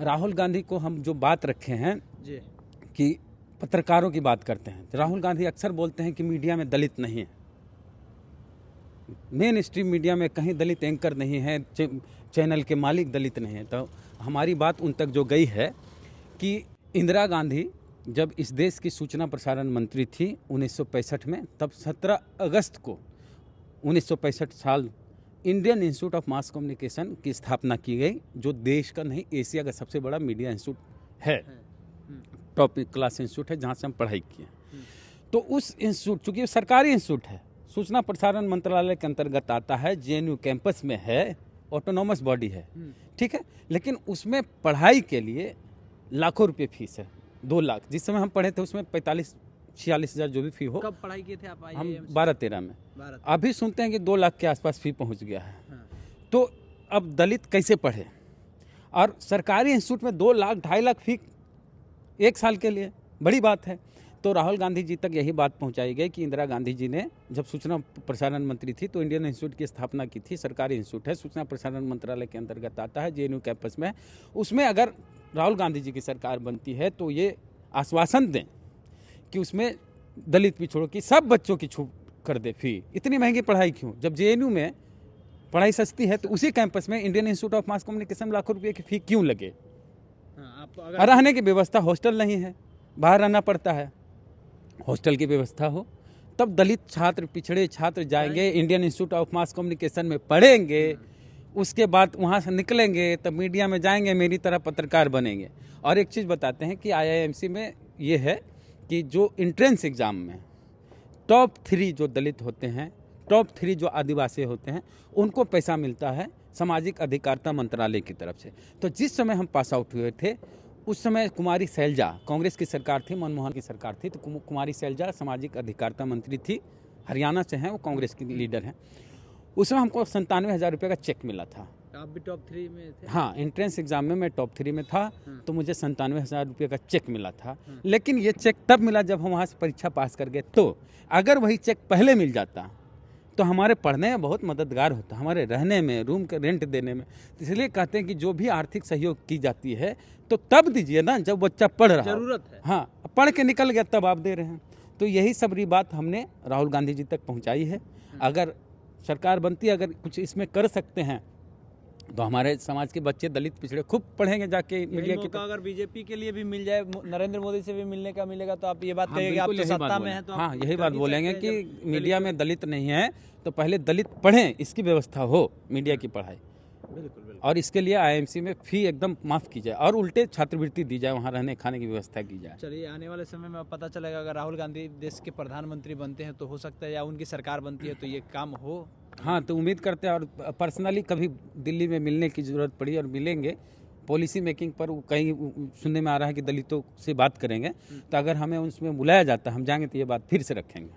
राहुल गांधी को हम जो बात रखे हैं जी। कि पत्रकारों की बात करते हैं, तो राहुल गांधी अक्सर बोलते हैं कि मीडिया में दलित नहीं है, मेन स्ट्रीम मीडिया में कहीं दलित एंकर नहीं है, चैनल के मालिक दलित नहीं है। तो हमारी बात उन तक जो गई है कि इंदिरा गांधी जब इस देश की सूचना प्रसारण मंत्री थी 1965 में, तब 17 अगस्त को 1965 साल Indian institute of mass communication की स्थापना की गई, जो देश का नहीं एशिया का सबसे बड़ा मीडिया इंस्टीट्यूट है, टॉप क्लास इंस्टीट्यूट है, जहाँ से हम पढ़ाई किए। तो उस इंस्टीट्यूट, चूँकि सरकारी इंस्टीट्यूट है, सूचना प्रसारण मंत्रालय के अंतर्गत आता है, जेएनयू कैंपस में है, ऑटोनॉमस बॉडी है, ठीक है, लेकिन उसमें पढ़ाई के लिए लाखों रुपये फीस है, 2 लाख। जिस समय हम पढ़े थे उसमें 45-46 हज़ार जो भी फी हो। कब पढ़ाई किए थे आप? हम 12-13 में। अभी सुनते हैं कि 2 लाख के आसपास फी पहुंच गया है। तो अब दलित कैसे पढ़े? और सरकारी इंस्टीट्यूट में 2 लाख 2.5 लाख फी 1 साल के लिए बड़ी बात है। तो राहुल गांधी जी तक यही बात पहुंचाई गई कि इंदिरा गांधी जी ने जब सूचना प्रसारण मंत्री थी तो इंडियन इंस्टीट्यूट की स्थापना की थी, सरकारी इंस्टीट्यूट है, सूचना प्रसारण मंत्रालय के अंतर्गत आता है, जेएनयू कैंपस में। उसमें अगर राहुल गांधी जी की सरकार बनती है तो ये आश्वासन दें कि उसमें दलित पिछड़ों की सब बच्चों की छूट कर दे फी। इतनी महंगी पढ़ाई क्यों? जब जेएनयू में पढ़ाई सस्ती है तो उसी कैंपस में Indian institute of mass communication लाखों रुपये की फी क्यों लगे? रहने की व्यवस्था, हॉस्टल नहीं है, बाहर रहना पड़ता है, हॉस्टल की व्यवस्था हो, तब दलित छात्र, पिछड़े छात्र जाएंगे Indian institute of mass communication में पढ़ेंगे, उसके बाद वहाँ से निकलेंगे तब मीडिया में जाएंगे, मेरी तरह पत्रकार बनेंगे। और एक चीज़ बताते हैं कि आईआईएमसी में ये है कि जो एंट्रेंस एग्ज़ाम में टॉप 3 जो दलित होते हैं, टॉप 3 जो आदिवासी होते हैं, उनको पैसा मिलता है सामाजिक अधिकारिता मंत्रालय की तरफ से। तो जिस समय हम पास आउट हुए थे उस समय कुमारी सैलजा, कांग्रेस की सरकार थी, मनमोहन की सरकार थी, तो कुमारी सैलजा सामाजिक अधिकारिता मंत्री थी, हरियाणा से हैं, वो कांग्रेस की लीडर हैं। उस समय हमको 97,000 रुपये का चेक मिला था। आप भी टॉप 3 में थे? हाँ, एंट्रेंस एग्जाम में मैं टॉप 3 में था, तो मुझे 97,000 रुपये का चेक मिला था। लेकिन ये चेक तब मिला जब हम वहाँ से परीक्षा पास कर गए। तो अगर वही चेक पहले मिल जाता तो हमारे पढ़ने में बहुत मददगार होता, हमारे रहने में, रूम के रेंट देने में। इसलिए कहते हैं कि जो भी आर्थिक सहयोग की जाती है तो तब दीजिए ना जब बच्चा पढ़ रहा है, जरूरत है। हाँ, पढ़ के निकल गया तब आप दे रहे हैं। तो यही सबरी बात हमने राहुल गांधी जी तक पहुंचाई है। अगर सरकार बनती है, अगर कुछ इसमें कर सकते हैं तो हमारे समाज के बच्चे दलित पिछड़े खूब पढ़ेंगे जाके मीडिया की। अगर बीजेपी के लिए भी मिल जाए, नरेंद्र मोदी से भी मिलने का मिलेगा, तो आप ये बात कहिए कि आप बिल्कुल तो यही बात सत्ता में हैं, तो हाँ, आप यही बात बोलेंगे सकते हैं कि मीडिया में दलित नहीं है तो पहले दलित पढ़ें, इसकी व्यवस्था हो मीडिया की पढ़ाई। बिल्कुल। और इसके लिए आईएमसी में फी एकदम माफ़ की जाए और उल्टे छात्रवृत्ति दी जाए, वहाँ रहने खाने की व्यवस्था की जाए। चलिए, आने वाले समय में पता चलेगा अगर राहुल गांधी देश के प्रधानमंत्री बनते हैं तो हो सकता है, या उनकी सरकार बनती है तो ये काम हो। हाँ, तो उम्मीद करते हैं। और पर्सनली कभी दिल्ली में मिलने की ज़रूरत पड़ी और मिलेंगे, पॉलिसी मेकिंग पर कहीं सुनने में आ रहा है कि दलितों से बात करेंगे, तो अगर हमें उसमें बुलाया जाता है हम जाएंगे तो ये बात फिर से रखेंगे।